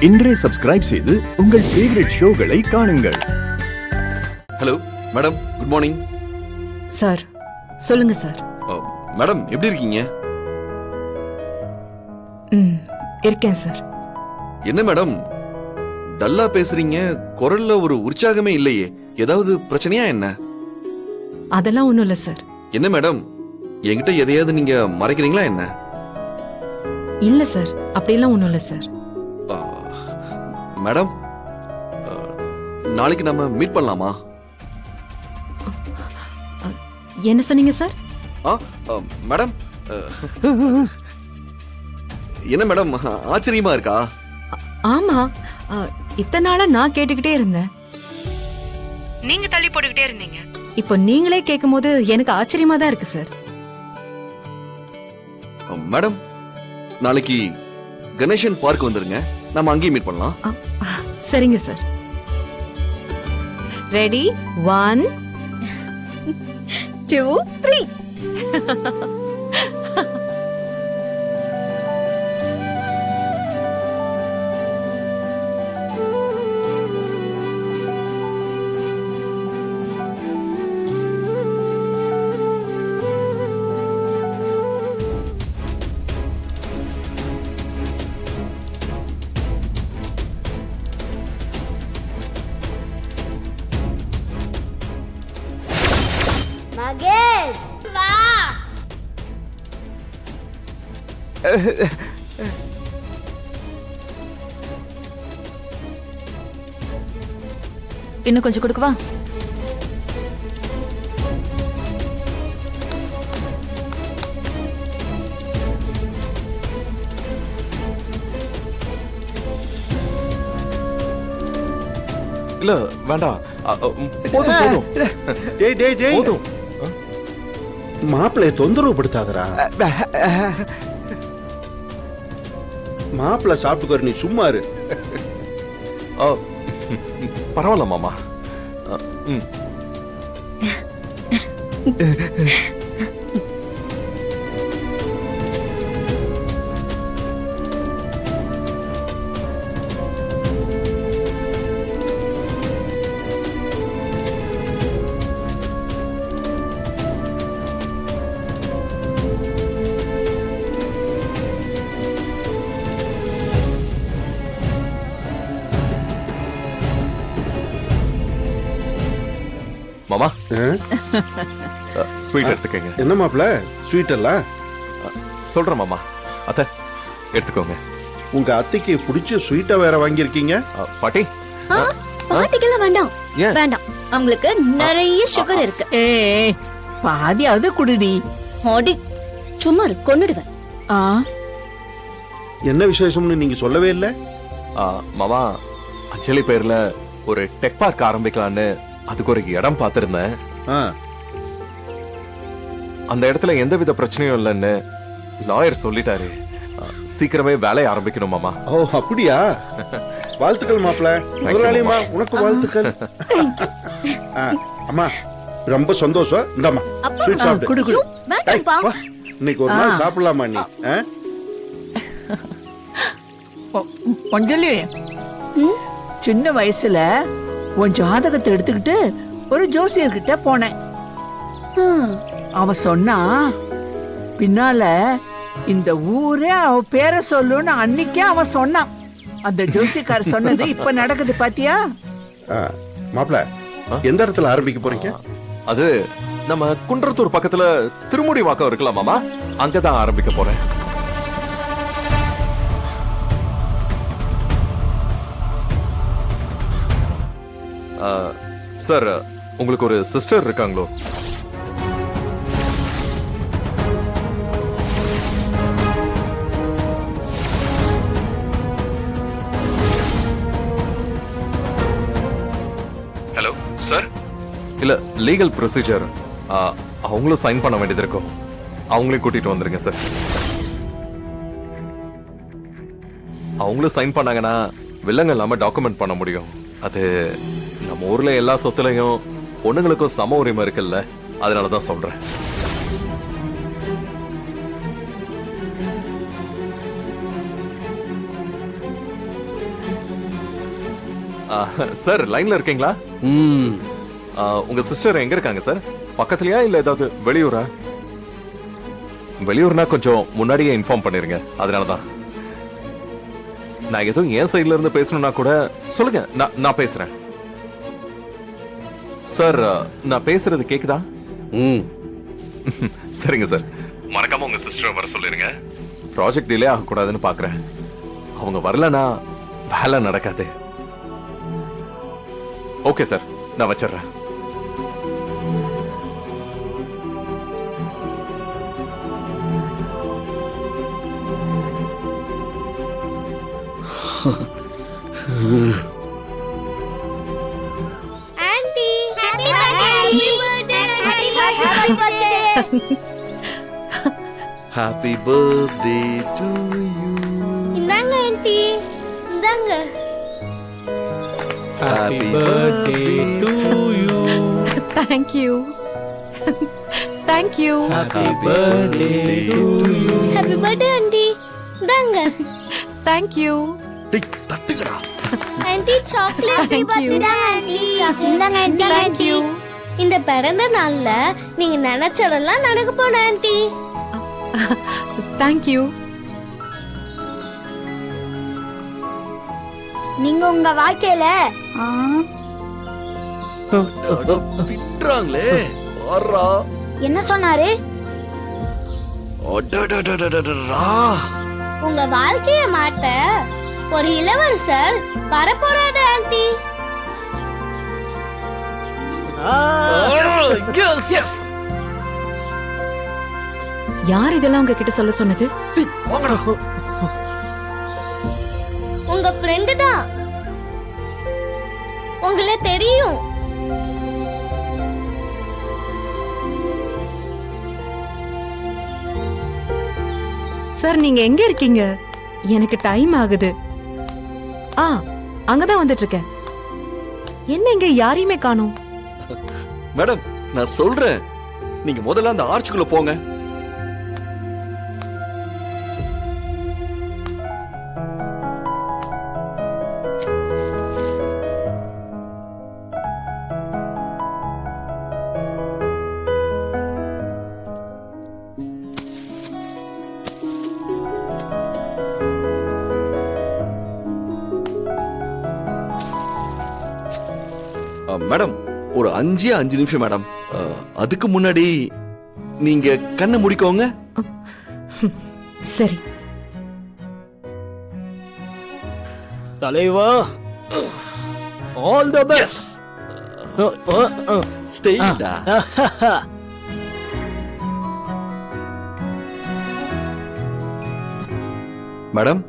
இன்றே சப்ஸ்கிரைப் செய்து உங்கள் ஃபேவரட் ஷோகளை காணுங்கள். Hello madam, good morning. Sir சொல்லுங்க சார். மேடம் எப்படி இருக்கீங்க? இருக்கேன் சார். என்ன மேடம் டல்லா பேசுறீங்க, குரல்ல ஒரு உற்சாகமே இல்லையே, ஏதாவது பிரச்சனையா என்ன? அதெல்லாம் ஒண்ணும் இல்ல சார். என்ன மேடம் என்கிட்ட எதையாவது நீங்க மறைக்கிறீங்களா என்ன? இல்ல சார், அப்படியெல்லாம் ஒண்ணும் இல்ல சார். மேடம் நாளைக்கு நம்ம மீட் பண்ணலாமா? என்ன சொன்னீங்க சார்? மேடம் என்ன மேடம் ஆச்சரியமா இருக்கா? ஆமா, இத்தனை நாளா நான் கேட்டுக்கிட்டே இருந்தேன், நீங்க தள்ளி போட்டுக்கிட்டே இருந்தீங்க. இப்போ நீங்களே கேட்கும் போது எனக்கு ஆச்சரியமா தான் இருக்கு சார். மேடம் நாளைக்கு கணேசன் பார்க் வந்துருங்க, நம்ம அங்கேயும் மீட் பண்ணலாம். சரிங்க சார். ரெடி? 1 2 3. மகேஷ் வா. இன்னும் கொஞ்சம் கொடுக்கவா? இல்ல வேண்டாம், போதும். டேய் டேய் டேய், போதும். மாப்பிளைய தொந்தரவு படுத்தாதடா. மாப்பிள்ளை சாப்பிட்டுக்கற, நீ சும்மா இரு. பரவாயில்ல மாமா. மாமா ஸ்வீட் எடுத்துக்கங்க. என்ன மாப்பிள்ளை ஸ்வீட் எல்லாம்? சொல்றேன் மாமா. அத்தை எடுத்துக்கோங்க. உங்க அத்தைக்கு பிடிச்ச ஸ்வீட்டா வேற வாங்கியிருக்கீங்க. பாட்டி பாட்டிக்கெல்லாம் வேண்டாம். ஏன்? வேண்டாம், அவங்களுக்கு நிறைய சுகர் இருக்கு. ஏய், பாதியாவது குடுடி. ஓடி சும்மா இரு, கொன்னுடுவேன். என்ன விசேஷம்னு நீங்க சொல்லவே இல்ல. மாமா, அஞ்சலி பேர்ல ஒரு டெக் பார்க் ஆரம்பிக்கலான்னு அதுக்கு ஒரு இடம் பார்த்திருந்தேன். அந்த இடத்துல எந்தவித பிரச்சனையும் இல்லைன்னு லாயர் சொல்லிட்டாரு. சீக்கிரமே வேலையை ஆரம்பிக்கணும் மாமா. ஓ அப்படியா? வாழ்த்துக்கள் மாப்பிள்ளை. முதலாளிமா உனக்கு வாழ்த்துக்கள். அம்மா ரொம்ப சந்தோஷம். இந்தம்மா ஸ்வீட் சாப்பிடு. குடு குடு. வேண்டாம்ப்பா. வா, இன்னைக்கு ஒரு நாள் சாப்பிடலாமா நீ? அஞ்சலி, சின்ன வயசுல உன் ஜாதகத்தை எடுத்துக்கிட்டு ஒரு ஜோசியர்கிட்ட போனேன். அவன் சொன்னா, பின்னால இந்த ஊரே அவ பேரை சொல்லுன்னு அன்னைக்கே அவன் சொன்னான். அந்த ஜோசியக்கார சொன்னது இப்ப நடக்குது பாத்தியா? மாப்பிள்ளை எந்த இடத்துல ஆரம்பிக்க போறீங்க? அது நம்ம குன்றத்தூர் பக்கத்துல திருமுடி வாக்கம் இருக்கலாம் மாமா, அங்கதான் ஆரம்பிக்க போறேன். சார், உங்களுக்கு ஒரு சிஸ்டர் இருக்காங்களோ? Hello sir. இல்ல, லீகல் ப்ரொசீஜர், அவங்களும் சைன் பண்ண வேண்டியது இருக்கும். அவங்களையும் கூட்டிட்டு வந்துருங்க சார். அவங்களும் சைன் பண்ணாங்கன்னா வில்லங்க இல்லாம டாக்குமெண்ட் பண்ண முடியும். அது நம்ம ஊர்ல எல்லா சொத்துலையும் பொண்ணுங்களுக்கும் சம உரிமை இருக்குல்ல, அதனாலதான் சொல்றேன். சார் லைன்ல இருக்கீங்களா? உங்க சிஸ்டர் எங்க இருக்காங்க சார்? பக்கத்துலயா இல்ல ஏதாவது வெளியூரா? வெளியூர்னா கொஞ்சம் முன்னாடியே இன்ஃபார்ம் பண்ணிருங்க. அதனாலதான் நான் எதுவும் என் சைட்ல இருந்து பேசணும்னா கூட சொல்லுங்க, நான் பேசுறேன். சார் நான் பேசுறது கேக்குதா? சரிங்க சார், மறக்காம உங்க சிஸ்டர் வர சொல்லிருங்க. ப்ராஜெக்ட் டிலே ஆகக்கூடாதுன்னு பாக்குறேன். அவங்க வரலனா வேலை நடக்காது. ஓகே சார், நான் வச்சிடுறேன். Aunty happy birthday happy birthday happy birthday to you. இந்தாங்க ஆன்ட்டி இந்தாங்க. Happy birthday to you. Thank you. Thank you. Happy birthday to you. Happy birthday aunty இந்தாங்க. தேங்க் யூ. டேய் தட்டுங்கடா. Aunty chocolate Thank you. Aunty இந்தாங்க ஆன்ட்டி Thank you. இந்த பிறந்த நாள்ல நீங்க நினைச்சதெல்லாம் நடக்க போன ஆன்ட்டி. Thank you. நீங்க உங்க வாழ்க்கையில விட்றாங்களே ஆறா. என்ன சொன்னாரு? அடடடடடடடா. உங்க வாழ்க்கைய மாத்த ஒரு இளவரசர் வரப்போறாரு ஆன்ட்டி. எஸ். யார் இதெல்லாம் உங்ககிட்ட சொல்ல சொன்னது? டேய் வாங்கடா. உங்க ஃப்ரெண்டு தான். உங்களை தெரியும். சார் நீங்க எங்க இருக்கீங்க? எனக்கு டைம் ஆகுது. அங்கதான் வந்துட்டு இருக்கேன். என்ன இங்க யாரையுமே காணோம்? மேடம் நான் சொல்றேன், நீங்க முதல்ல அந்த ஆர்ச்சுக்குள்ள போங்க. மேடம் ஒரு 5 நிமிஷம் மேடம். அதுக்கு முன்னாடி நீங்க கண்ணை முடிக்கோங்க. சரி. தலைவா, ஆல் தி பெஸ்ட். ஸ்டேடா. மேடம்